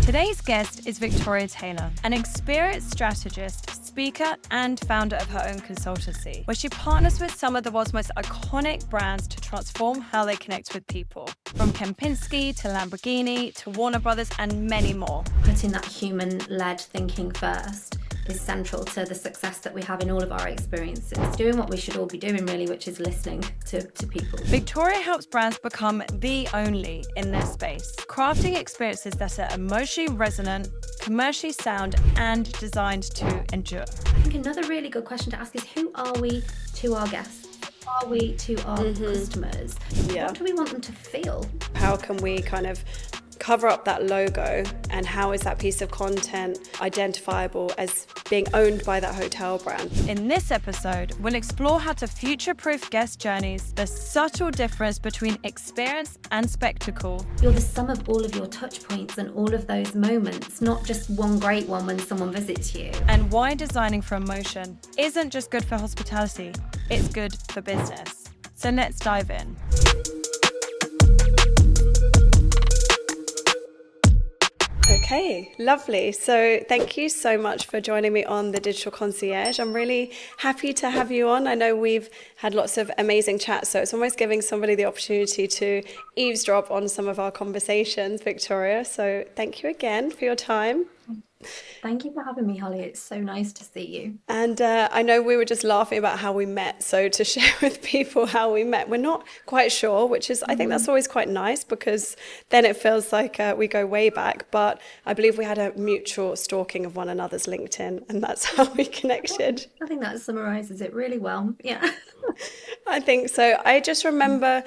Today's guest is Victoria Taylor, an experienced strategist, speaker, and founder of her own consultancy, where she partners with some of the world's most iconic brands to transform how they connect with people. From Kempinski to Lamborghini to Warner Brothers and many more. Putting that human-led thinking first is central to the success that we have in all of our experiences. Doing what we should all be doing really, which is listening to people. Victoria helps brands become the only in their space, crafting experiences that are emotionally resonant, commercially sound, and designed to endure. I think another really good question to ask is, who are we to our guests? Who are we to our customers? Yeah. What do we want them to feel? How can we kind of cover up that logo, and how is that piece of content identifiable as being owned by that hotel brand? In this episode, we'll explore how to future-proof guest journeys, the subtle difference between experience and spectacle. You're the sum of all of your touch points and all of those moments, not just one great one when someone visits you. And why designing for emotion isn't just good for hospitality, it's good for business. So let's dive in. Okay, lovely. So thank you so much for joining me on the Digital Concierge. I'm really happy to have you on. I know we've had lots of amazing chats, so it's almost giving somebody the opportunity to eavesdrop on some of our conversations, Victoria. So thank you again for your time. Thank you for having me, Holly. It's so nice to see you. And I know we were just laughing about how we met. So to share with people how we met, we're not quite sure, which is, I think that's always quite nice, because then it feels like we go way back. But I believe we had a mutual stalking of one another's LinkedIn, and that's how we connected. I think that summarizes it really well. Yeah. I think so. I just remember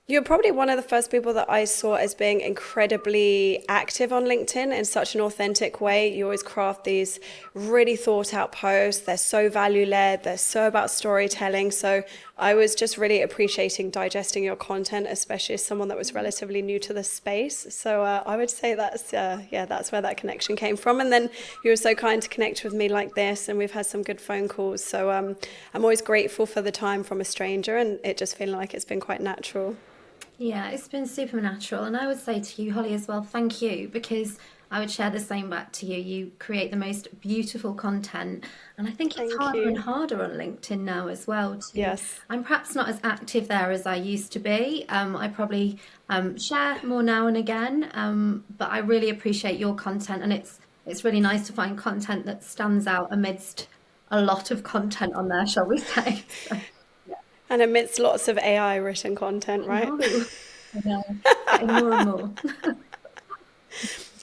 you're probably one of the first people that I saw as being incredibly active on LinkedIn in such an authentic way. You always craft these really thought out posts. They're so value led. They're so about storytelling. So I was just really appreciating digesting your content, especially as someone that was relatively new to the space. So I would say that's where that connection came from. And then you were so kind to connect with me like this, and we've had some good phone calls. So I'm always grateful for the time from a stranger, and it just feeling like it's been quite natural. Yeah, it's been super natural. And I would say to you, Holly, as well, thank you, because I would share the same back to you. You create the most beautiful content. And I think it's harder and harder on LinkedIn now as well. Yes. I'm perhaps not as active there as I used to be. I probably share more now and again, but I really appreciate your content. And it's really nice to find content that stands out amidst a lot of content on there, shall we say. So. And amidst lots of AI written content, right? I know. Getting more and more.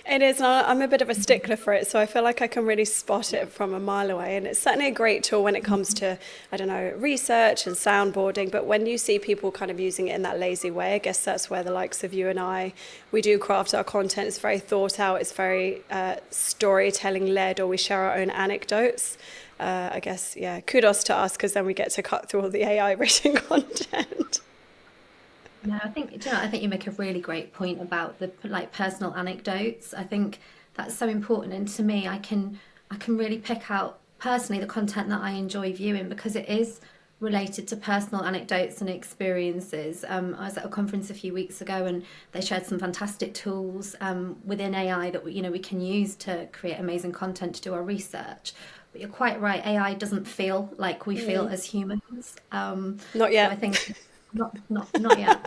It is. I'm a bit of a stickler for it, so I feel like I can really spot it from a mile away. And it's certainly a great tool when it comes to, I don't know, research and soundboarding. But when you see people kind of using it in that lazy way, I guess that's where the likes of you and I, we do craft our content. It's very thought out. It's very storytelling led, or we share our own anecdotes. I guess, yeah, kudos to us, because then we get to cut through all the AI written content. No, I think you make a really great point about the personal anecdotes. I think that's so important, and to me, I can really pick out personally the content that I enjoy viewing, because it is related to personal anecdotes and experiences. I was at a conference a few weeks ago, and they shared some fantastic tools within AI that we can use to create amazing content to do our research. But you're quite right. AI doesn't feel like we feel as humans. Not yet. So I think not yet.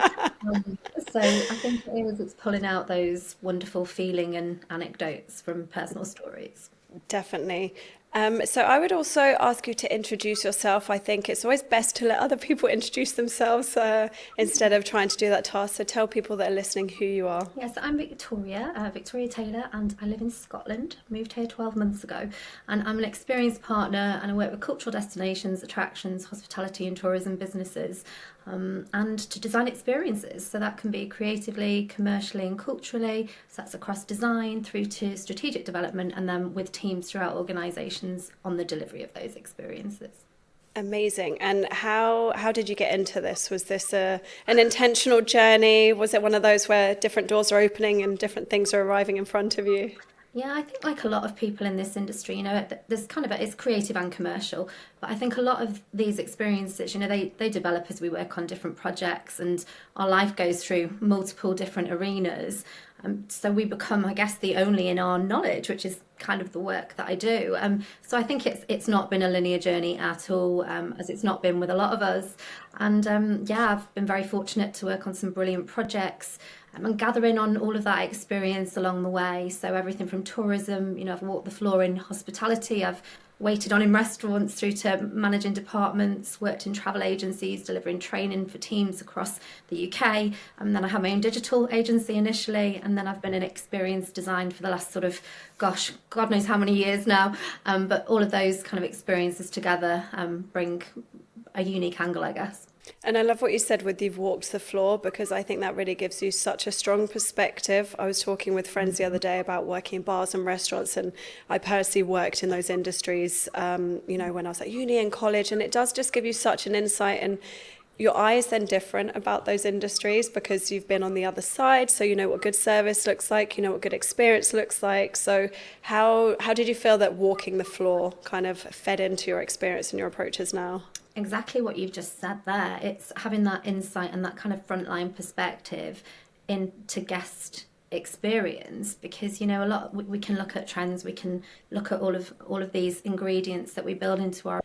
So I think it's pulling out those wonderful feeling and anecdotes from personal stories. Definitely. So I would also ask you to introduce yourself. I think it's always best to let other people introduce themselves instead of trying to do that task. So tell people that are listening who you are. Yes, I'm Victoria Taylor, and I live in Scotland. Moved here 12 months ago, and I'm an experienced partner, and I work with cultural destinations, attractions, hospitality and tourism businesses, and to design experiences. So that can be creatively, commercially and culturally. So that's across design through to strategic development, and then with teams throughout organisations on the delivery of those experiences. Amazing. And how did you get into this? Was this an intentional journey? Was it one of those where different doors are opening and different things are arriving in front of you? Yeah, I think like a lot of people in this industry, there's it's creative and commercial, but I think a lot of these experiences, they develop as we work on different projects, and our life goes through multiple different arenas. So we become, I guess, the only in our knowledge, which is kind of the work that I do. So I think it's not been a linear journey at all, as it's not been with a lot of us. And yeah, I've been very fortunate to work on some brilliant projects, and gathering on all of that experience along the way. So everything from tourism, I've walked the floor in hospitality, I've waited on in restaurants, through to managing departments, worked in travel agencies, delivering training for teams across the UK. And then I had my own digital agency initially, and then I've been in experience design for the last sort of, gosh, God knows how many years now. But all of those kind of experiences together bring a unique angle, I guess. And I love what you said with you've walked the floor, because I think that really gives you such a strong perspective. I was talking with friends the other day about working in bars and restaurants, and I personally worked in those industries, when I was at uni and college, and it does just give you such an insight, and your eye is then different about those industries because you've been on the other side, so you know what good service looks like, you know what good experience looks like. So how did you feel that walking the floor kind of fed into your experience and your approaches now? Exactly what you've just said there. It's having that insight and that kind of frontline perspective into guest experience, because a lot we can look at trends, we can look at all of these ingredients that we build into our,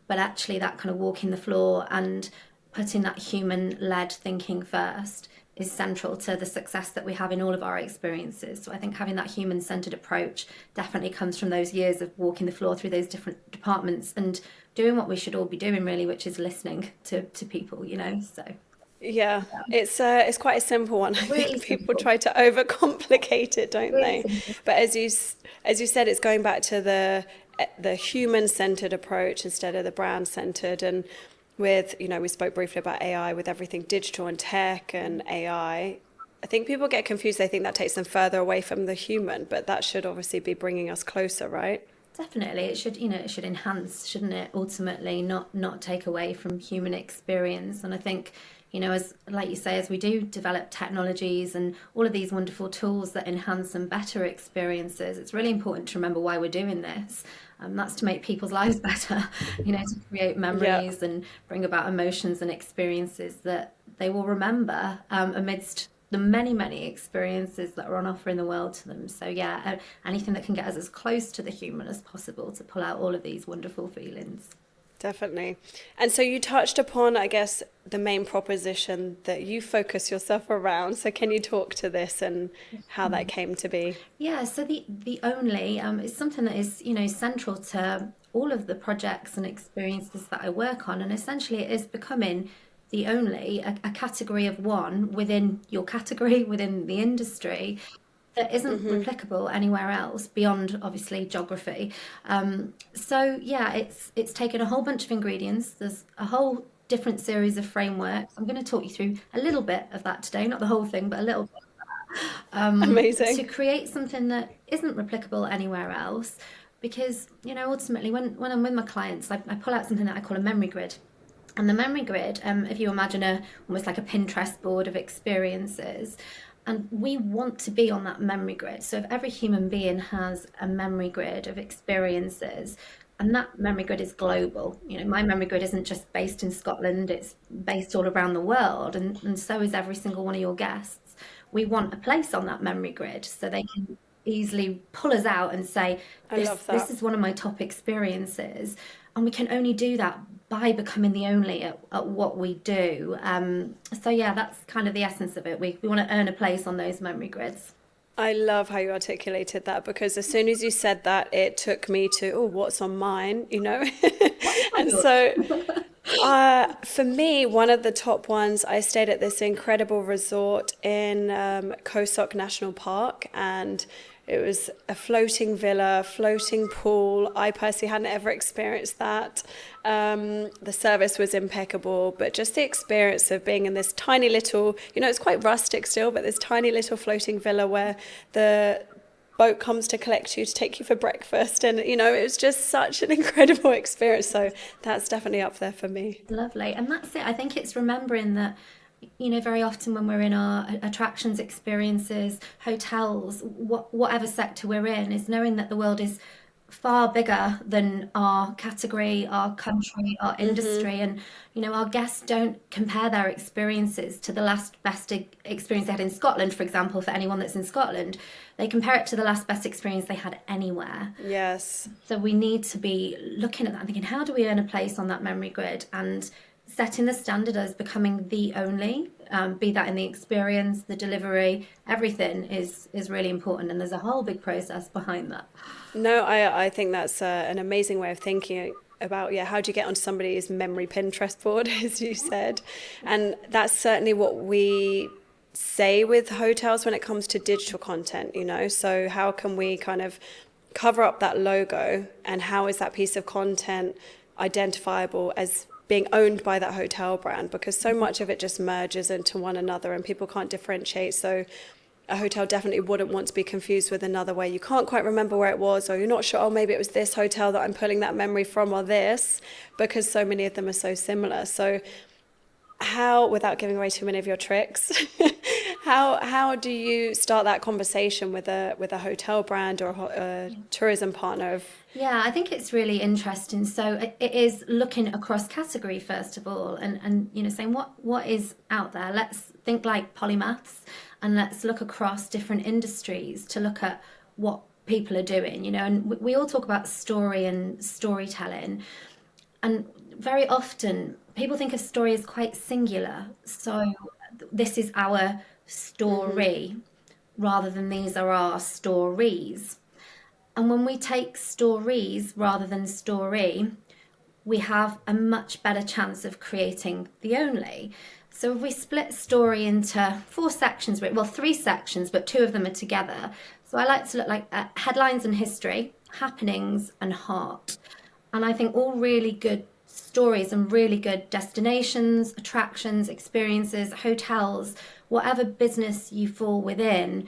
but actually that kind of walking the floor and putting that human led thinking first is central to the success that we have in all of our experiences. So I think having that human-centered approach definitely comes from those years of walking the floor through those different departments and doing what we should all be doing, really, which is listening to people, so Yeah, it's quite a simple one. I really think people simple. try to overcomplicate it, don't Really they? simple. But as you said, it's going back to the human-centered approach instead of the brand-centered. And with, we spoke briefly about AI, with everything digital and tech and AI. I think people get confused. They think that takes them further away from the human, but that should obviously be bringing us closer, right? Definitely, it should, it should enhance, shouldn't it? Ultimately, not take away from human experience. And I think, as like you say, as we do develop technologies and all of these wonderful tools that enhance and better experiences, it's really important to remember why we're doing this. That's to make people's lives better, to create Yeah. memories and bring about emotions and experiences that they will remember amidst the many, many experiences that are on offer in the world to them. So yeah, anything that can get us as close to the human as possible to pull out all of these wonderful feelings. Definitely. And so you touched upon, I guess, the main proposition that you focus yourself around. So can you talk to this and how that came to be? Yeah, so the only is something that is, central to all of the projects and experiences that I work on. And essentially it is becoming the only, a category of one within your category, within the industry, that isn't replicable anywhere else beyond obviously geography. So yeah, it's taken a whole bunch of ingredients. There's a whole different series of frameworks. I'm going to talk you through a little bit of that today, not the whole thing, but a little bit, to Amazing. create something that isn't replicable anywhere else. Because ultimately, when I'm with my clients, I pull out something that I call a memory grid. And the memory grid, if you imagine almost like a Pinterest board of experiences, and we want to be on that memory grid. So if every human being has a memory grid of experiences, and that memory grid is global, my memory grid isn't just based in Scotland, it's based all around the world, and so is every single one of your guests. We want a place on that memory grid so they can easily pull us out and say, I this, love this that. is one of my top experiences. And we can only do that by becoming the only at what we do. So yeah, that's kind of the essence of it. We want to earn a place on those memory grids. I love how you articulated that, because as soon as you said that, it took me to, oh, what's on mine, And so for me, one of the top ones, I stayed at this incredible resort in Cosoc National Park, and it was a floating villa, floating pool. I personally hadn't ever experienced that. The service was impeccable, but just the experience of being in this tiny little, it's quite rustic still, but this tiny little floating villa where the boat comes to collect you to take you for breakfast. And, it was just such an incredible experience. So that's definitely up there for me. Lovely. And that's it. I think it's remembering that, very often when we're in our attractions, experiences, hotels, whatever sector we're in, is knowing that the world is far bigger than our category, our country, our industry. And, our guests don't compare their experiences to the last best experience they had in Scotland, for example, for anyone that's in Scotland. They compare it to the last best experience they had anywhere. Yes. So we need to be looking at that and thinking, how do we earn a place on that memory grid? And setting the standard as becoming the only, be that in the experience, the delivery, everything is really important. And there's a whole big process behind that. No, I think that's an amazing way of thinking about, how do you get onto somebody's memory Pinterest board, as you said. And that's certainly what we say with hotels when it comes to digital content, So how can we kind of cover up that logo, and how is that piece of content identifiable as being owned by that hotel brand? Because so much of it just merges into one another and people can't differentiate. So a hotel definitely wouldn't want to be confused with another where you can't quite remember where it was, or you're not sure, maybe it was this hotel that I'm pulling that memory from, or this, because so many of them are so similar. So how, without giving away too many of your tricks, how do you start that conversation with a hotel brand or a tourism partner of... Yeah, I think it's really interesting. So it is looking across category, first of all, and saying what is out there. Let's think like polymaths, and let's look across different industries to look at what people are doing, and we all talk about story and storytelling. And very often people think a story is quite singular. So this is our story, rather than these are our stories. And when we take stories rather than story, we have a much better chance of creating the only. So if we split story into 4 sections, 3 sections, but 2 of them are together. So I like to look like at headlines and history, happenings and heart. And I think all really good stories and really good destinations, attractions, experiences, hotels, whatever business you fall within,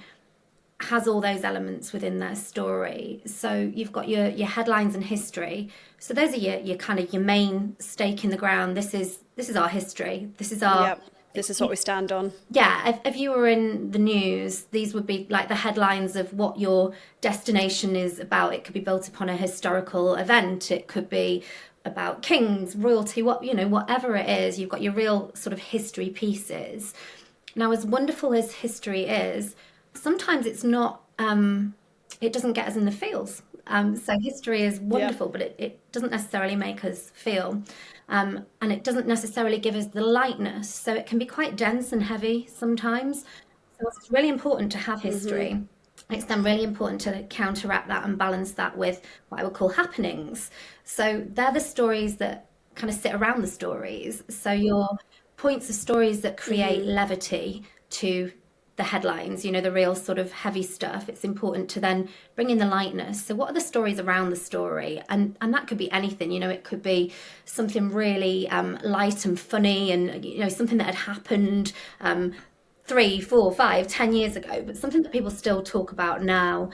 has all those elements within their story. So you've got your headlines and history. So those are your kind of your main stake in the ground. This is our history. This is our... Yep. This is what we stand on. Yeah, if you were in the news, these would be like the headlines of what your destination is about. It could be built upon a historical event. It could be about kings, royalty, whatever it is. You've got your real sort of history pieces. Now, as wonderful as history is, sometimes it's not, it doesn't get us in the feels. So history is wonderful, but it doesn't necessarily make us feel. And it doesn't necessarily give us the lightness. So it can be quite dense and heavy sometimes. So it's really important to have history. It's then really important to counteract that and balance that with what I would call happenings. So they're the stories that kind of sit around the stories. So your points of stories that create levity to the headlines, the real sort of heavy stuff. It's important to then bring in the lightness. So what are the stories around the story? And that could be anything, it could be something really light and funny and, something that had happened 3, 4, 5, 10 years ago, but something that people still talk about now.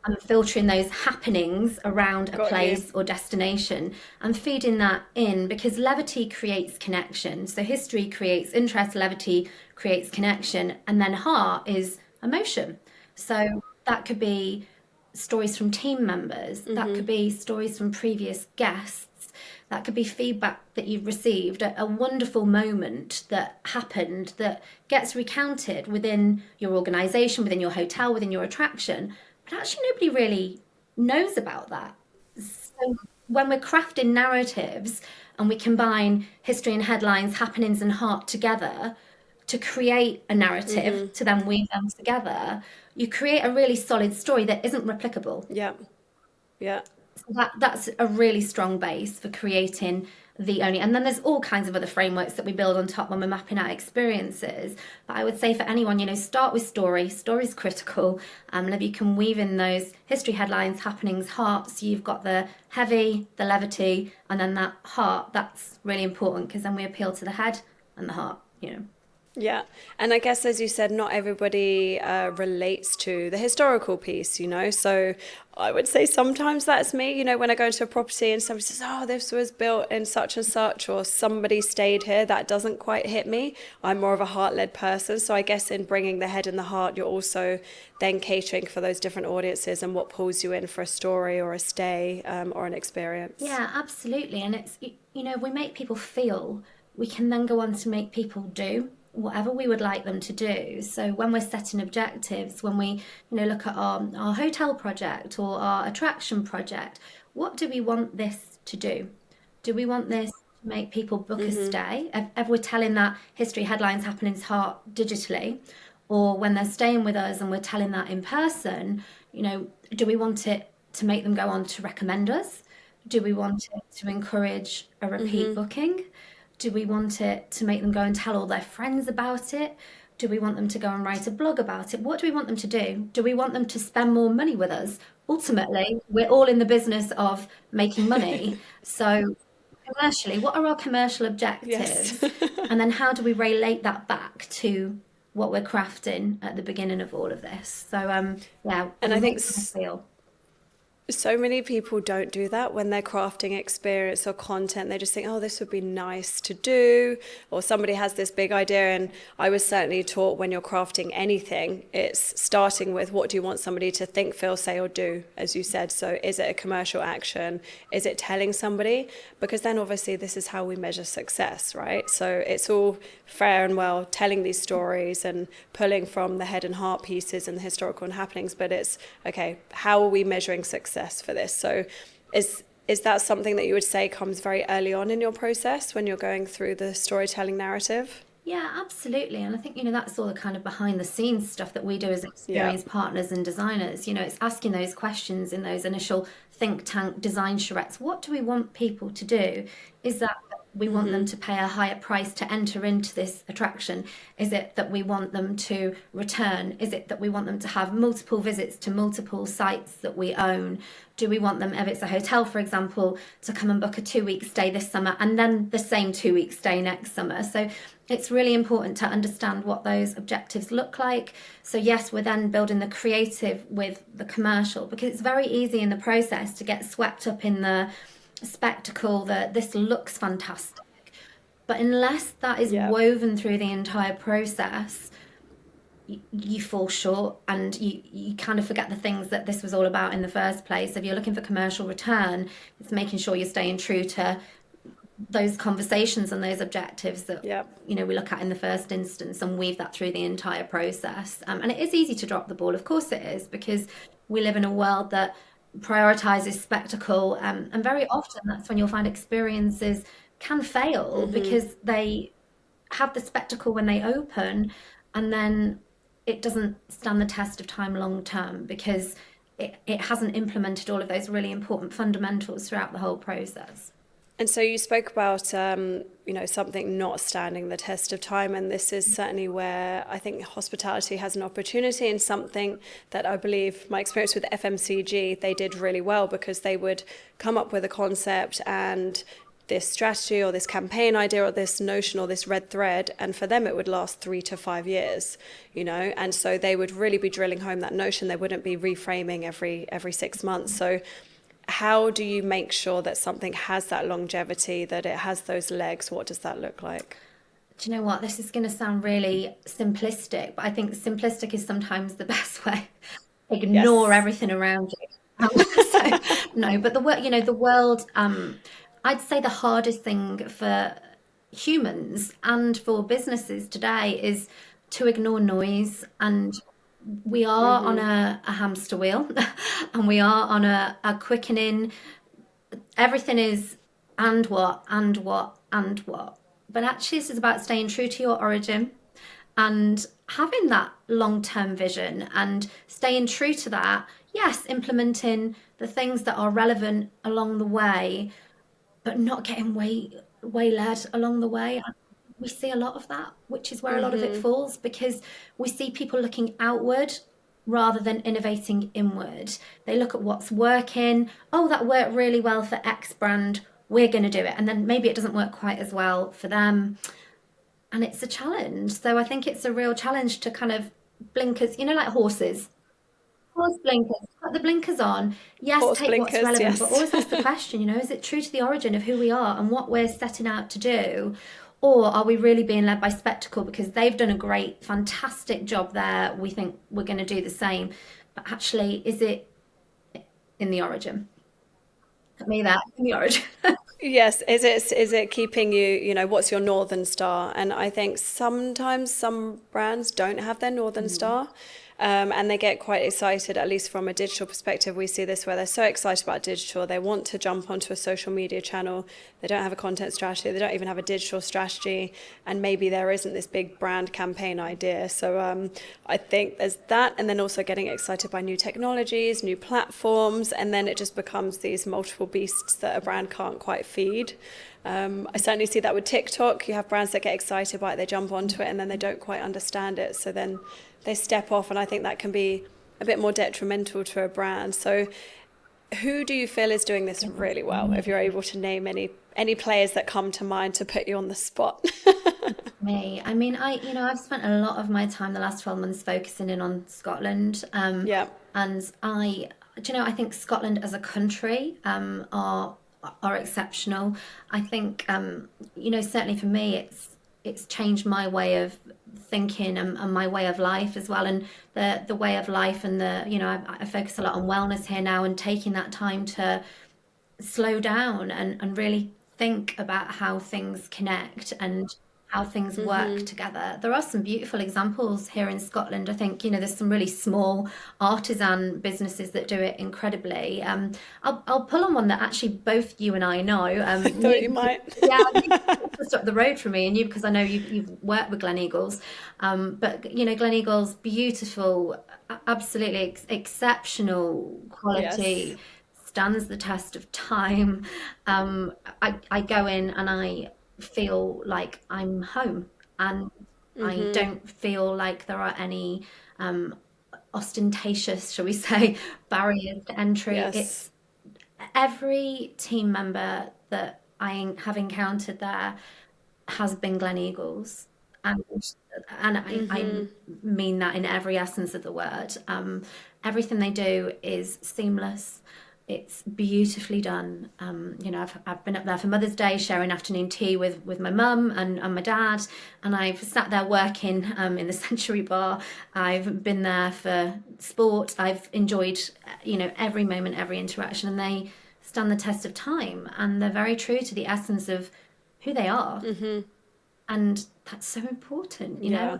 And filtering those happenings around a place or destination and feeding that in, because levity creates connection. So history creates interest, levity creates connection, and then heart is emotion. So that could be stories from team members, that could be stories from previous guests, that could be feedback that you've received, a wonderful moment that happened that gets recounted within your organisation, within your hotel, within your attraction. But actually nobody really knows about that. So when we're crafting narratives and we combine history and headlines, happenings and heart together to create a narrative, to then weave them together, you create a really solid story that isn't replicable. Yeah. So that's a really strong base for creating the only. And then there's all kinds of other frameworks that we build on top when we're mapping out experiences. But I would say for anyone, start with story. Story's critical. And if you can weave in those history, headlines, happenings, hearts, you've got the heavy, the levity, and then that heart. That's really important because then we appeal to the head and the heart. Yeah. And I guess, as you said, not everybody relates to the historical piece, you know? So I would say sometimes that's me, you know, when I go to a property and somebody says, oh, this was built in such and such, or somebody stayed here, that doesn't quite hit me. I'm more of a heart-led person. So I guess in bringing the head and the heart, you're also then catering for those different audiences and what pulls you in for a story or a stay or an experience. Yeah, absolutely. And it's, you know, we make people feel, we can then go on to make people do whatever we would like them to do. So when we're setting objectives, when we, you know, look at our hotel project or our attraction project, what do we want this to do? Do we want this to make people book a stay? If we're telling that history headlines happen in heart digitally, or when they're staying with us and we're telling that in person, you know, do we want it to make them go on to recommend us? Do we want it to encourage a repeat booking? Do we want it to make them go and tell all their friends about it? Do we want them to go and write a blog about it? What do we want them to do? Do we want them to spend more money with us? Ultimately, we're all in the business of making money. So commercially, what are our commercial Yes. objectives? And then how do we relate that back to what we're crafting at the beginning of all of this? So yeah, And I we think make them feel. so many people don't do that when they're crafting experience or content. They just think, oh, this would be nice to do, or somebody has this big idea. And I was certainly taught when you're crafting anything, it's starting with what do you want somebody to think, feel, say, or do, as you said. So is it a commercial action? Is it telling somebody? Because then obviously this is how we measure success, right? So it's all fair and well telling these stories and pulling from the head and heart pieces and the historical and happenings, but it's, okay, how are we measuring success for this? So is that something that you would say comes very early on in your process when you're going through the storytelling narrative? Yeah, absolutely. And I think, you know, that's all the kind of behind the scenes stuff that we do as Yeah. experienced partners and designers. You know, it's asking those questions in those initial think tank design charrettes. What do we want people to do? Is that we want them to pay a higher price to enter into this attraction? Is it that we want them to return? Is it that we want them to have multiple visits to multiple sites that we own? Do we want them, if it's a hotel, for example, to come and book a 2-week stay this summer and then the same 2-week stay next summer? So it's really important to understand what those objectives look like. So yes, we're then building the creative with the commercial, because it's very easy in the process to get swept up in the spectacle that this looks fantastic. But unless that is Yeah. woven through the entire process, you fall short, and you kind of forget the things that this was all about in the first place. If you're looking for commercial return, it's making sure you're staying true to those conversations and those objectives that Yeah. you know we look at in the first instance and weave that through the entire process. And it is easy to drop the ball, of course it is, because we live in a world that prioritizes spectacle, and very often that's when you'll find experiences can fail because they have the spectacle when they open, and then it doesn't stand the test of time long term because it hasn't implemented all of those really important fundamentals throughout the whole process. And so you spoke about, you know, something not standing the test of time, and this is certainly where I think hospitality has an opportunity, and something that I believe my experience with FMCG, they did really well, because they would come up with a concept and this strategy or this campaign idea or this notion or this red thread, and for them it would last 3 to 5 years, you know, and so they would really be drilling home that notion. They wouldn't be reframing every 6 months. So how do you make sure that something has that longevity, that it has those legs? What does that look like? Do you know what? This is going to sound really simplistic, but I think simplistic is sometimes the best way. Ignore Yes. everything around you. So, no, but you know, the world, I'd say the hardest thing for humans and for businesses today is to ignore noise. And we are on a hamster wheel and we are on a quickening. Everything is and what, and what, and what. But actually, this is about staying true to your origin and having that long-term vision and staying true to that. Yes, implementing the things that are relevant along the way, but not getting way-led along the way. We see a lot of that, which is where a lot of it falls, because we see people looking outward rather than innovating inward. They look at what's working. Oh, that worked really well for X brand. We're going to do it. And then maybe it doesn't work quite as well for them. and it's a challenge. So I think it's a real challenge to kind of blinkers, like horses. Horse blinkers, put the blinkers on. Yes, Horse take what's blinkers, relevant, but yes. always ask the question, is it true to the origin of who we are and what we're setting out to do? Or are we really being led by spectacle because they've done a great, fantastic job there? We think we're going to do the same. But actually, is it in the origin? At me, that in the origin. Yes, is it keeping you, what's your Northern Star? And I think sometimes some brands don't have their Northern Star. And they get quite excited, at least from a digital perspective. We see this where they're so excited about digital, they want to jump onto a social media channel. They don't have a content strategy, they don't even have a digital strategy, and maybe there isn't this big brand campaign idea. So I think there's that, and then also getting excited by new technologies, new platforms, and then it just becomes these multiple beasts that a brand can't quite feed. I certainly see that with TikTok. You have brands that get excited by it, they jump onto it, and then they don't quite understand it. So then they step off, and I think that can be a bit more detrimental to a brand. So who do you feel is doing this really well? If you're able to name any players that come to mind to put you on the spot. Me. I mean, I've spent a lot of my time the last 12 months focusing in on Scotland. Yeah. And I think Scotland as a country are exceptional. I think, certainly for me, it's changed my way of thinking and my way of life as well, and the way of life, and I focus a lot on wellness here now, and taking that time to slow down and really think about how things connect and how things work together. There are some beautiful examples here in Scotland. I think, there's some really small artisan businesses that do it incredibly. I'll pull on one that actually both you and I know. I thought you might. Yeah, just up the road from me, and you, because I know you've worked with Gleneagles. But, Gleneagles, beautiful, absolutely exceptional quality. Yes. Stands the test of time. I go in and I feel like I'm home, and I don't feel like there are any ostentatious, shall we say, barriers to entry. Yes. It's every team member that I have encountered there has been Gleneagles. And I mean that in every essence of the word. Everything they do is seamless. It's beautifully done. I've been up there for Mother's Day, sharing afternoon tea with my mum and my dad, and I've sat there working in the Century Bar. I've been there for sport. I've enjoyed, every moment, every interaction, and they stand the test of time, and they're very true to the essence of who they are, and that's so important, Yeah.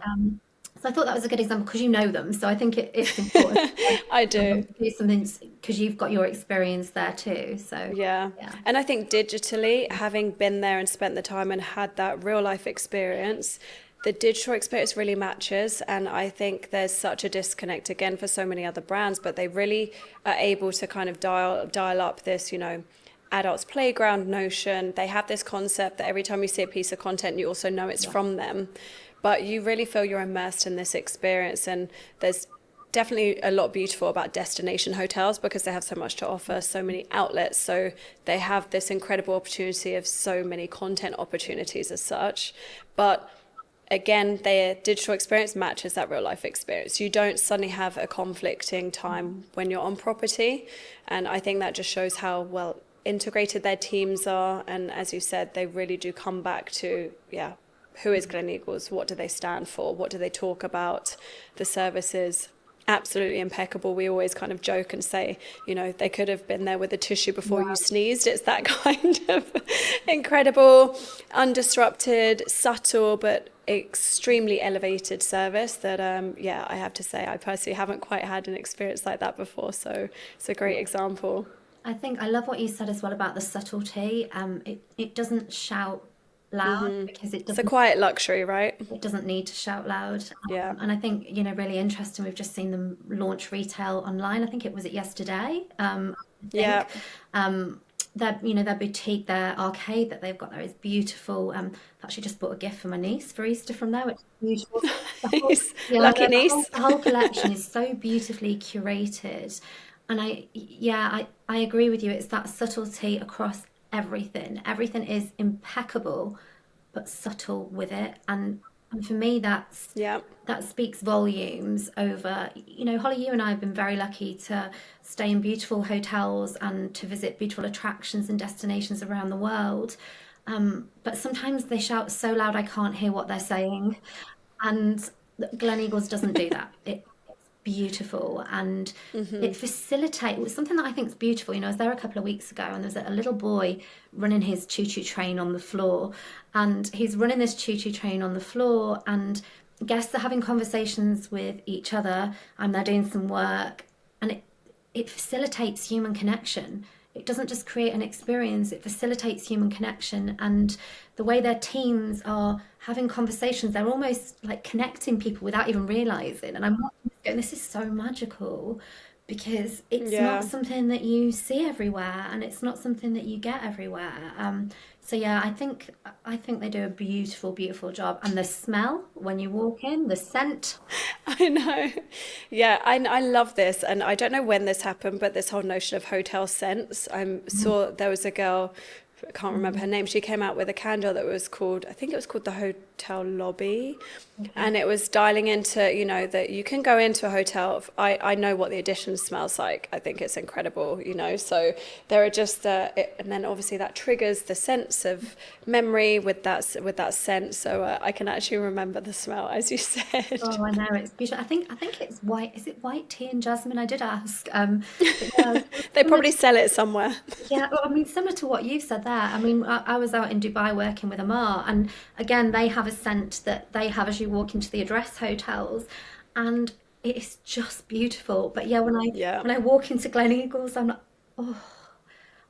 So I thought that was a good example because you know them. So I think it's important. I do. To do something because you've got your experience there too. So Yeah. And I think digitally, having been there and spent the time and had that real life experience, the digital experience really matches. And I think there's such a disconnect again for so many other brands, but they really are able to kind of dial up this, adults playground notion. They have this concept that every time you see a piece of content, you also know it's from them. But you really feel you're immersed in this experience, and there's definitely a lot beautiful about destination hotels because they have so much to offer, so many outlets. So they have this incredible opportunity of so many content opportunities as such. But again, their digital experience matches that real life experience. You don't suddenly have a conflicting time when you're on property. And I think that just shows how well integrated their teams are. And as you said, they really do come back to, who is Gleneagles? What do they stand for? What do they talk about? The service is absolutely impeccable. We always kind of joke and say, they could have been there with a tissue before you sneezed. It's that kind of incredible, undisrupted, subtle, but extremely elevated service that, I have to say, I personally haven't quite had an experience like that before. So it's a great example. I think I love what you said as well about the subtlety. It doesn't shout loud because It's a quiet luxury, right? it doesn't need to shout loud. Yeah. And I think, really interesting. We've just seen them launch retail online. I think it was yesterday. Yeah. Their boutique, their arcade that they've got there is beautiful. I've actually just bought a gift for my niece for Easter from there, which is beautiful. Nice. Lucky niece. The whole collection is so beautifully curated. And I agree with you. It's that subtlety across everything. Everything is impeccable, but subtle with it. And for me, Yeah. that speaks volumes over, Holly, you and I have been very lucky to stay in beautiful hotels and to visit beautiful attractions and destinations around the world. But sometimes they shout so loud I can't hear what they're saying. And Gleneagles doesn't do that. It's beautiful, and it facilitates something that I think is beautiful. I was there a couple of weeks ago, and there was a little boy running his choo-choo train on the floor, and he's running this choo-choo train on the floor, and guests are having conversations with each other, and they're doing some work, and it facilitates human connection. It doesn't just create an experience, it facilitates human connection. And the way their teams are having conversations, they're almost like connecting people without even realizing. And I'm watching this going, this is so magical, because it's not something that you see everywhere, and it's not something that you get everywhere. So yeah, I think they do a beautiful, beautiful job. And the smell when you walk in, the scent. I know. Yeah, I love this. And I don't know when this happened, but this whole notion of hotel scents. I saw there was a girl, I can't remember her name. She came out with a candle that was called, I think it was called the Hotel Lobby. And it was dialing into, that you can go into a hotel. I know what the Edition smells like. I think it's incredible, So there are just, and then obviously that triggers the sense of memory with that scent. So I can actually remember the smell, as you said. Oh, I know, it's beautiful. I think it's white. Is it white tea and jasmine? I did ask. But yeah, They probably sell it somewhere. yeah, well, I mean, similar to what you've said there. I mean, I was out in Dubai working with Amar, and again, they have a scent that they have as you walk into the address hotels, and it is just beautiful. But yeah, when I walk into Gleneagles, I'm like, oh,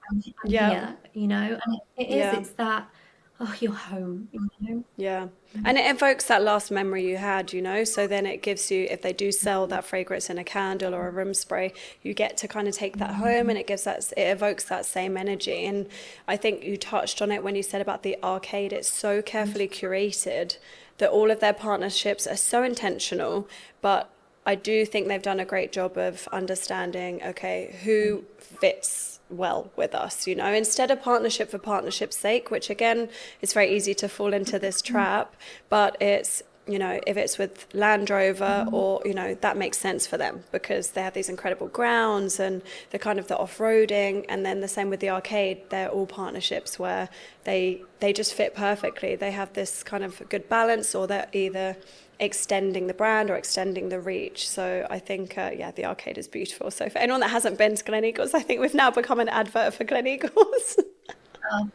I'm here, and it is. Yeah. It's that, oh, you're home, Yeah. And it evokes that last memory you had, so then it gives you, if they do sell that fragrance in a candle or a room spray, you get to kind of take that home, and it evokes that same energy. And I think you touched on it when you said about the arcade. It's so carefully curated that all of their partnerships are so intentional, but I do think they've done a great job of understanding, okay, who fits well with us, instead of partnership for partnership's sake, which again, it's very easy to fall into this trap, but it's, if it's with Land Rover or, that makes sense for them because they have these incredible grounds and the kind of the off-roading, and then the same with the arcade, they're all partnerships where they just fit perfectly. They have this kind of good balance, or they're either extending the brand or extending the reach. So I think, the arcade is beautiful. So for anyone that hasn't been to Gleneagles, I think we've now become an advert for Gleneagles. Oh,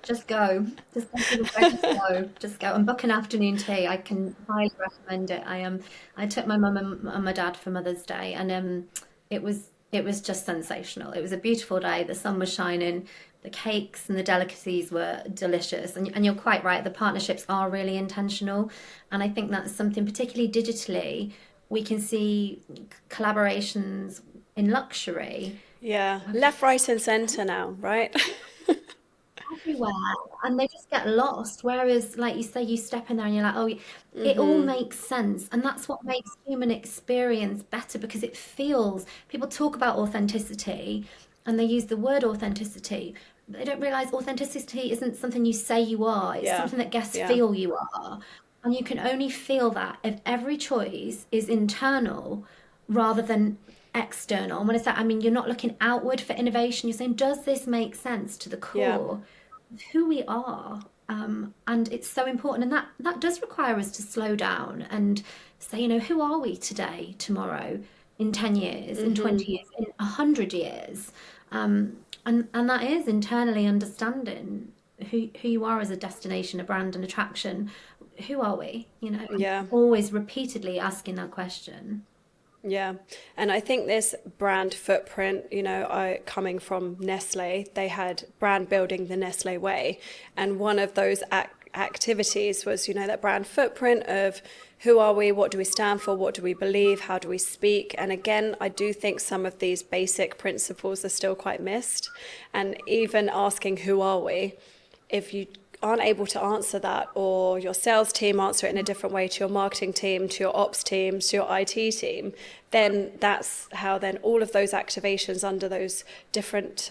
just go. Just go to the place, just go and book an afternoon tea. I can highly recommend it. I took my mum and my dad for Mother's Day, and it was just sensational. It was a beautiful day. The sun was shining. The cakes and the delicacies were delicious. And you're quite right. The partnerships are really intentional. And I think that's something, particularly digitally, we can see collaborations in luxury. Yeah, left, right, and centre now, right? Everywhere, and they just get lost. Whereas, like you say, you step in there and you're like, oh, it all makes sense. And that's what makes human experience better, because it feels, people talk about authenticity and they use the word authenticity, but they don't realize authenticity isn't something you say you are. It's something that guests feel you are. And you can only feel that if every choice is internal rather than external. And when I say, I mean, you're not looking outward for innovation. You're saying, does this make sense to the core of who we are? And it's so important. And that does require us to slow down and say, who are we today, tomorrow, in 10 years, in 20 years, in 100 years? And that is internally understanding who you are as a destination, a brand, an attraction. Who are we? Always repeatedly asking that question. Yeah, and I think this brand footprint, coming from Nestle, they had brand building the Nestle way. And one of those activities was, that brand footprint of who are we, what do we stand for, what do we believe, how do we speak. And again, I do think some of these basic principles are still quite missed. And even asking who are we, if you aren't able to answer that, or your sales team answer it in a different way to your marketing team, to your ops team, to your IT team, then that's how then all of those activations under those different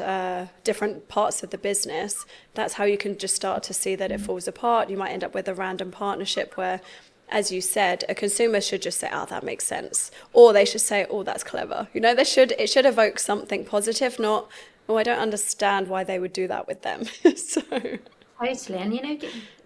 parts of the business, that's how you can just start to see that it falls apart. You might end up with a random partnership where, as you said, a consumer should just say, "Oh, that makes sense," or they should say, "Oh, that's clever." It should evoke something positive, not, "Oh, I don't understand why they would do that with them." So Totally. And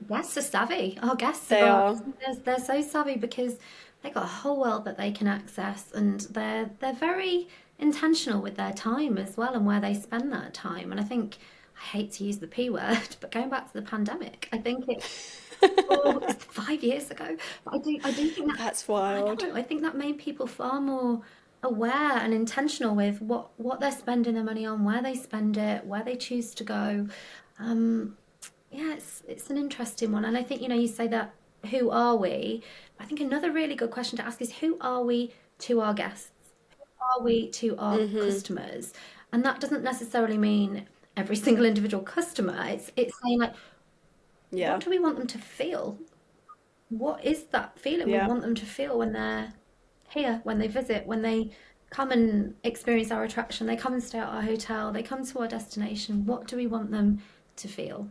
guests are savvy. Our guests they are, are. they're so savvy because they've got a whole world that they can access, and they're very intentional with their time as well and where they spend that time. And I think, I hate to use the P word, but going back to the pandemic, I think it's 5 years ago. But I do think That's I wild. know, I think that made people far more aware and intentional with what they're spending their money on, where they spend it, where they choose to go. Um, yeah, it's an interesting one. And I think, you say that, who are we? I think another really good question to ask is, who are we to our guests? Who are we to our customers? And that doesn't necessarily mean every single individual customer. It's saying, like, Yeah. what do we want them to feel? What is that feeling we Yeah. want them to feel when they're here, when they visit, when they come and experience our attraction, they come and stay at our hotel, they come to our destination? What do we want them to feel?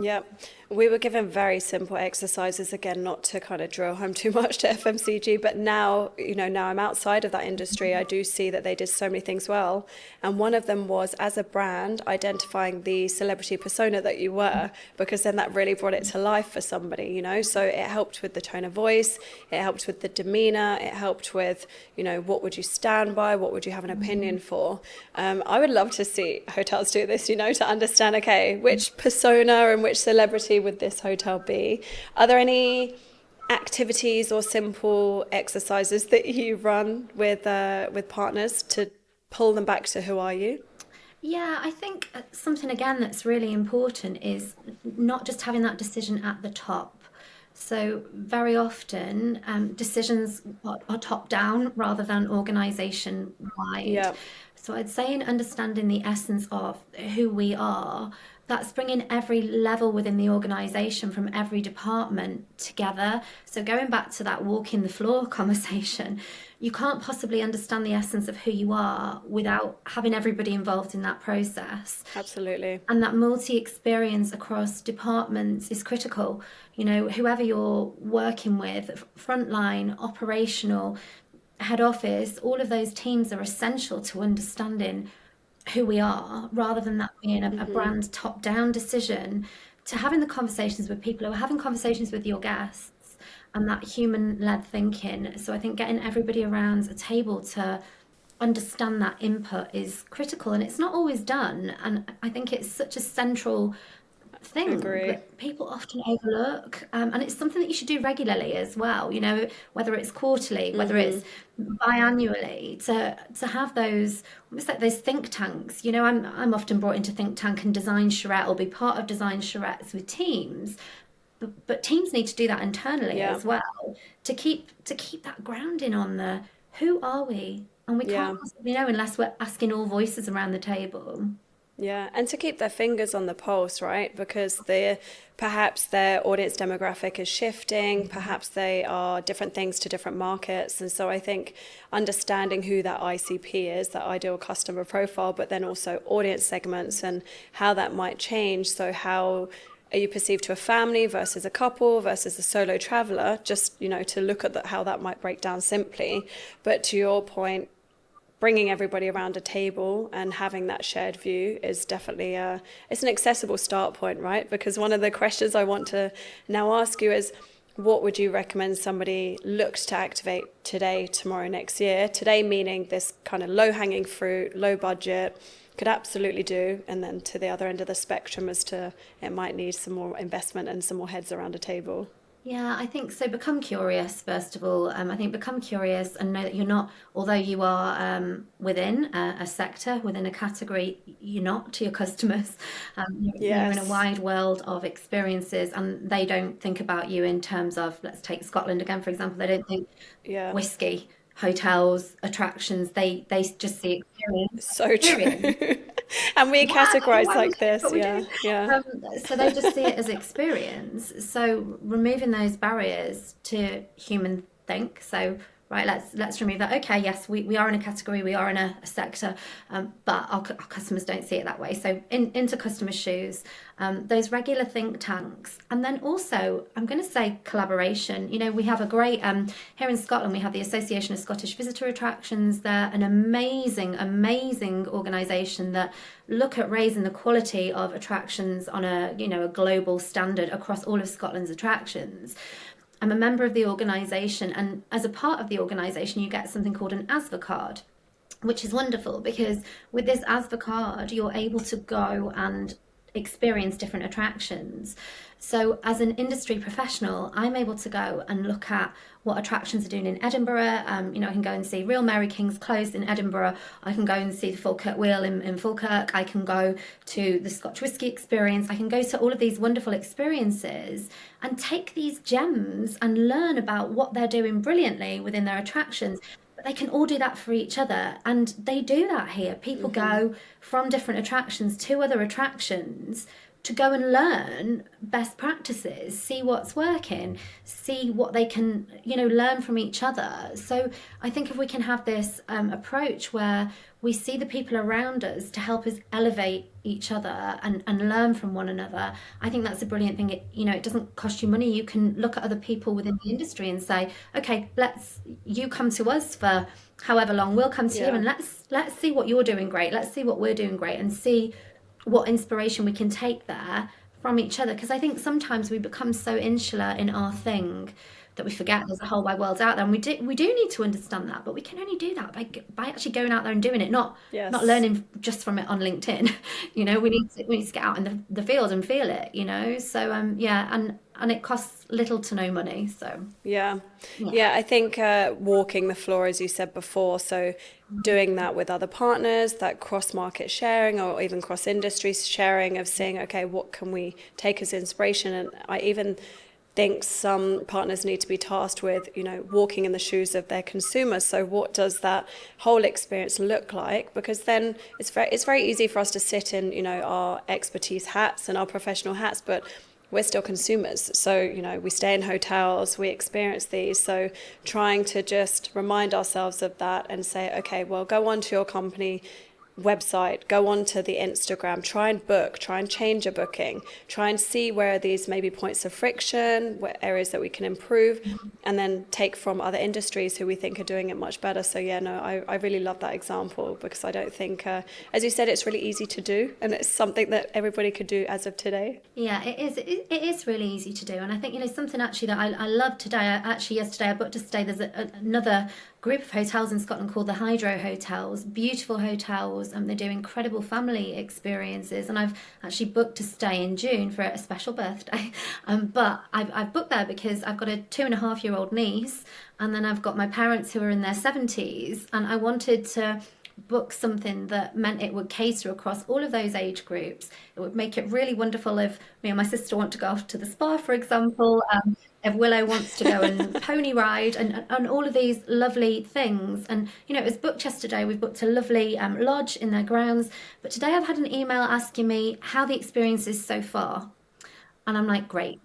Yeah, we were given very simple exercises, again, not to kind of drill home too much to FMCG, but now, now I'm outside of that industry, I do see that they did so many things well. And one of them was, as a brand, identifying the celebrity persona that you were, because then that really brought it to life for somebody. So it helped with the tone of voice, it helped with the demeanor, it helped with, what would you stand by, what would you have an opinion for. I would love to see hotels do this, to understand, okay, which persona and which celebrity would this hotel be? Are there any activities or simple exercises that you run with partners to pull them back to who are you? Yeah, I think something again that's really important is not just having that decision at the top. So very often decisions are top down rather than organization wide. Yeah. So I'd say in understanding the essence of who we are, that's bringing every level within the organization from every department together. So going back to that walking the floor conversation, you can't possibly understand the essence of who you are without having everybody involved in that process. Absolutely. And that multi-experience across departments is critical. Whoever you're working with, frontline, operational, head office, all of those teams are essential to understanding who we are, rather than that being a brand top-down decision, to having the conversations with people, who are having conversations with your guests, and that human-led thinking. So I think getting everybody around a table to understand that input is critical, and it's not always done. And I think it's such a central thing Agree. that people often overlook, and it's something that you should do regularly as well, whether it's quarterly, whether it's biannually, to have those, almost like those think tanks. I'm often brought into think tank and design charrette, or be part of design charrettes with teams, but teams need to do that internally Yeah. as well, to keep that grounding on the who are we, and we Yeah. can't possibly know unless we're asking all voices around the table. Yeah, and to keep their fingers on the pulse, right? Because perhaps their audience demographic is shifting, perhaps they are different things to different markets. And so I think understanding who that ICP is, that ideal customer profile, but then also audience segments and how that might change. So how are you perceived to a family versus a couple versus a solo traveler? Just, to look at how that might break down simply. But to your point, bringing everybody around a table and having that shared view is definitely it's an accessible start point, right? Because one of the questions I want to now ask you is, what would you recommend somebody looks to activate today, tomorrow, next year? Today meaning this kind of low-hanging fruit, low budget, could absolutely do, and then to the other end of the spectrum as to it might need some more investment and some more heads around a table. Yeah, I think so. Become curious, first of all. I think become curious and know that you're not, although you are within a sector, within a category, you're not to your customers. You're in a Yes. wide world of experiences, and they don't think about you in terms of, let's take Scotland again, for example. They don't think Yeah. whiskey, hotels, attractions. They just see experience. So true. And we Yeah, categorize why would like you? this. But we Yeah, do. yeah. Um, so they just see it as experience. So removing those barriers to human think. So right, let's remove that. Okay, yes, we are in a category, we are in a sector, but our customers don't see it that way. So into customer shoes, those regular think tanks, and then also I'm going to say collaboration. You know, we have a great here in Scotland. We have the Association of Scottish Visitor Attractions. They're an amazing organisation that look at raising the quality of attractions on a global standard across all of Scotland's attractions. I'm a member of the organisation, and as a part of the organisation, you get something called an ASVA card, which is wonderful because with this ASVA card, you're able to go and experience different attractions. So, as an industry professional, I'm able to go and look at what attractions are doing in Edinburgh. I can go and see Real Mary King's closed in Edinburgh. I can go and see the Falkirk Wheel in Falkirk. I can go to the Scotch Whisky Experience. I can go to all of these wonderful experiences and take these gems and learn about what they're doing brilliantly within their attractions. But they can all do that for each other, and they do that here. People go from different attractions to other attractions to go and learn best practices, see what's working, see what they can, learn from each other. So I think if we can have this approach where we see the people around us to help us elevate each other and learn from one another, I think that's a brilliant thing. It doesn't cost you money. You can look at other people within the industry and say, okay, you come to us for however long, we'll come to you, and let's see what you're doing great. Let's see what we're doing great, and see what inspiration we can take there from each other. Because I think sometimes we become so insular in our thing that we forget there's a whole wide world out there, and we do need to understand that, but we can only do that by actually going out there and doing it, not learning just from it on LinkedIn. We need to get out in the field and feel it. So and it costs little to no money. So Yeah. I think walking the floor, as you said before, so doing that with other partners, that cross-market sharing or even cross-industry sharing of seeing, okay, what can we take as inspiration? And I even think some partners need to be tasked with, walking in the shoes of their consumers. So what does that whole experience look like? Because then it's very easy for us to sit in, our expertise hats and our professional hats, but we're still consumers. So, we stay in hotels, we experience these. So trying to just remind ourselves of that and say, okay, well, go onto your company website, go onto the Instagram, try and change a booking, try and see where are these maybe points of friction, where areas that we can improve, and then take from other industries who we think are doing it much better. So I really love that example, because I don't think, as you said, it's really easy to do, and it's something that everybody could do as of today. Yeah, it is. It is really easy to do, and I think something actually that I love today. Yesterday I booked a stay. There's another group of hotels in Scotland called the Hydro Hotels, beautiful hotels, and they do incredible family experiences. And I've actually booked a stay in June for a special birthday. But I've booked there because I've got a 2.5-year-old niece, and then I've got my parents who are in their 70s, and I wanted to book something that meant it would cater across all of those age groups. It would make it really wonderful if me and my sister want to go off to the spa, for example, if Willow wants to go and pony ride, and all of these lovely things. And it was booked yesterday. We've booked a lovely lodge in their grounds, but today I've had an email asking me how the experience is so far. And I'm like, great.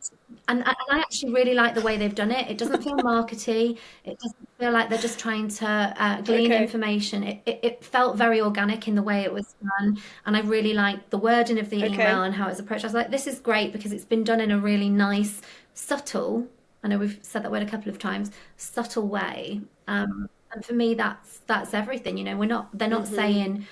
And I actually really like the way they've done it. It doesn't feel markety. It doesn't feel like they're just trying to glean information. It felt very organic in the way it was done. And I really liked the wording of the email and how it was approached. I was like, this is great, because it's been done in a really nice, subtle, I know we've said that word a couple of times, subtle way. And for me, that's everything. They're not saying,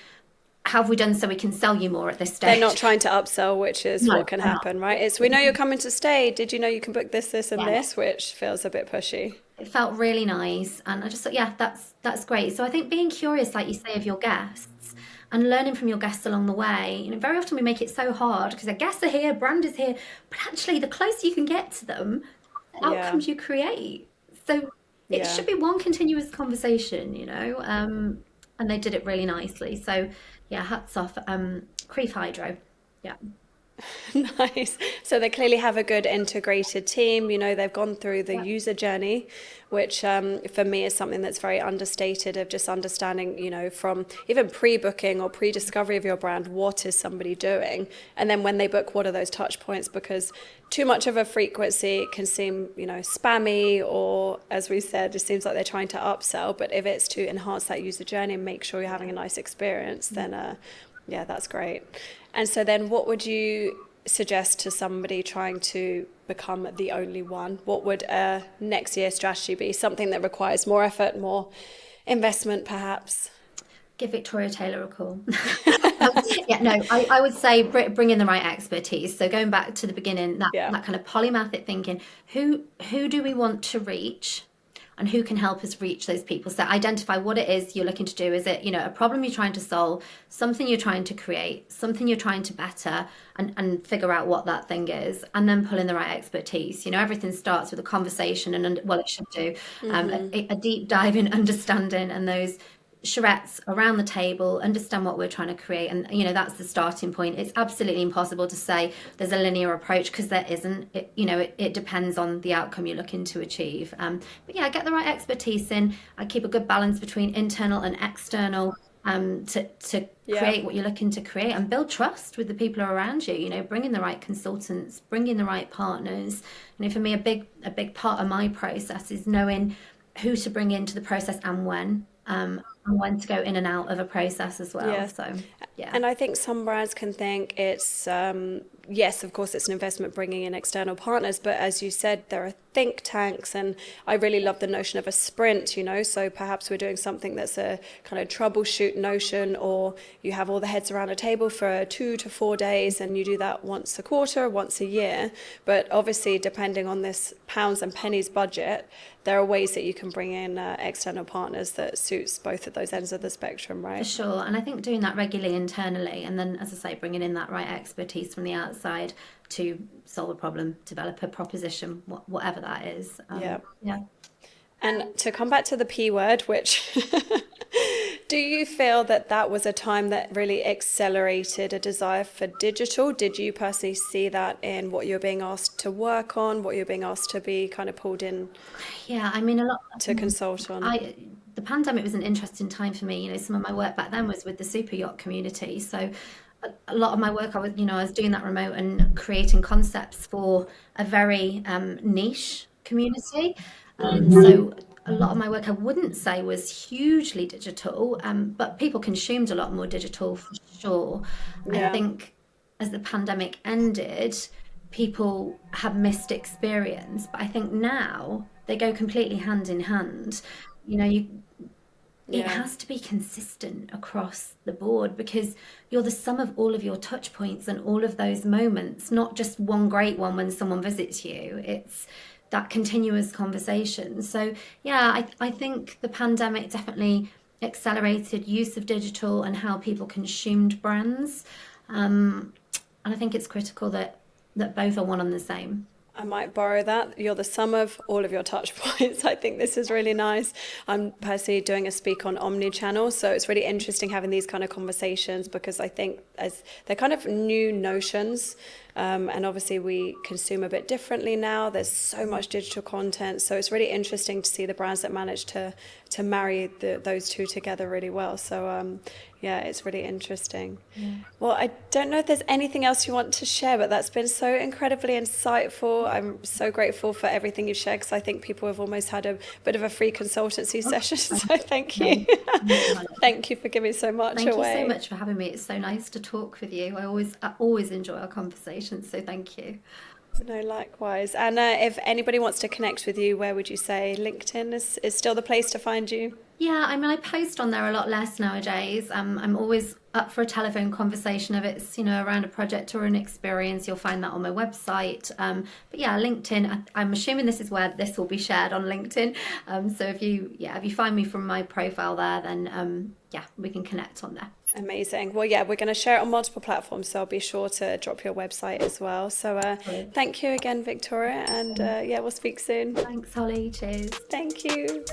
how have we done so we can sell you more at this stage? They're not trying to upsell, which is what can happen, right? It's, we know you're coming to stay. Did you know you can book this, and this, which feels a bit pushy. It felt really nice. And I just thought, that's great. So I think being curious, like you say, of your guests and learning from your guests along the way. Very often we make it so hard because their guests are here, brand is here, but actually the closer you can get to them, the outcomes you create. So it should be one continuous conversation, and they did it really nicely. So hats off, Creef Hydro. Yeah. Nice. So they clearly have a good integrated team. You know, they've gone through the user journey, which for me is something that's very understated, of just understanding, you know, from even pre-booking or pre-discovery of your brand, what is somebody doing? And then when they book, what are those touch points? Because too much of a frequency can seem, you know, spammy, or as we said, it seems like they're trying to upsell. But if it's to enhance that user journey and make sure you're having a nice experience, then yeah, that's great. And so then what would you suggest to somebody trying to become the only one? What would a next year strategy be? Something that requires more effort, more investment, perhaps? Give Victoria Taylor a call. Yeah, no, I would say bring in the right expertise. So going back to the beginning, that kind of polymathic thinking, who do we want to reach? And who can help us reach those people? So identify what it is you're looking to do. Is it, you know, a problem you're trying to solve, something you're trying to create, something you're trying to better, and figure out what that thing is, and then pull in the right expertise. You know, everything starts with a conversation, and well, it should do, a deep dive in understanding, and those charrettes around the table, understand what we're trying to create. And you know, that's the starting point. It's absolutely impossible to say there's a linear approach, because there isn't. It depends on the outcome you're looking to achieve, but yeah, get the right expertise in. I keep a good balance between internal and external, to create what you're looking to create, and build trust with the people around you. You know, bring in the right consultants, bring in the right partners. You know, for me, a big part of my process is knowing who to bring into the process and when to go in and out of a process as well. Yeah. So yeah. And I think some brands can think it's yes, of course, it's an investment bringing in external partners, but as you said, there are think tanks, and I really love the notion of a sprint, you know, so perhaps we're doing something that's a kind of troubleshoot notion, or you have all the heads around a table for 2 to 4 days, and you do that once a quarter, once a year. But obviously, depending on this pounds and pennies budget, there are ways that you can bring in external partners that suits both of those ends of the spectrum, right? For sure. And I think doing that regularly internally, and then, as I say, bringing in that right expertise from the outside to solve a problem, develop a proposition, whatever that is. Yeah. And to come back to the P word, which do you feel that that was a time that really accelerated a desire for digital? Did you personally see that in what you're being asked to work on, what you're being asked to be kind of pulled in? Yeah, I mean, a lot to consult on. The pandemic was an interesting time for me. You know, some of my work back then was with the super yacht community. So a lot of my work, I was doing that remote and creating concepts for a very niche community. So a lot of my work, I wouldn't say was hugely digital, but people consumed a lot more digital for sure. Yeah. I think as the pandemic ended, people have missed experience, but I think now they go completely hand in hand. You know, it has to be consistent across the board, because you're the sum of all of your touch points and all of those moments, not just one great one when someone visits you. It's that continuous conversation. So yeah, I think the pandemic definitely accelerated use of digital and how people consumed brands. And I think it's critical that both are one and the same. I might borrow that. You're the sum of all of your touch points. I think this is really nice. I'm personally doing a speak on omni-channel, so it's really interesting having these kind of conversations, because I think as they're kind of new notions, and obviously we consume a bit differently now. There's so much digital content, so it's really interesting to see the brands that manage to marry those two together really well. So yeah, it's really interesting. Yeah. Well, I don't know if there's anything else you want to share, but that's been so incredibly insightful. I'm so grateful for everything you've shared, because I think people have almost had a bit of a free consultancy session. So thank you. Thank you for giving so much away. Thank you so much for having me. It's so nice to talk with you. I always enjoy our conversations, so thank you. No, likewise. And if anybody wants to connect with you, where would you say LinkedIn is still the place to find you? Yeah, I mean, I post on there a lot less nowadays. I'm always up for a telephone conversation if it's, you know, around a project or an experience. You'll find that on my website. But yeah, LinkedIn, I'm assuming this is where this will be shared, on LinkedIn. So if you find me from my profile there, then yeah, we can connect on there. Amazing. Well, yeah, we're going to share it on multiple platforms, so I'll be sure to drop your website as well. So thank you again, Victoria, and yeah, we'll speak soon. Thanks, Holly. Cheers. Thank you.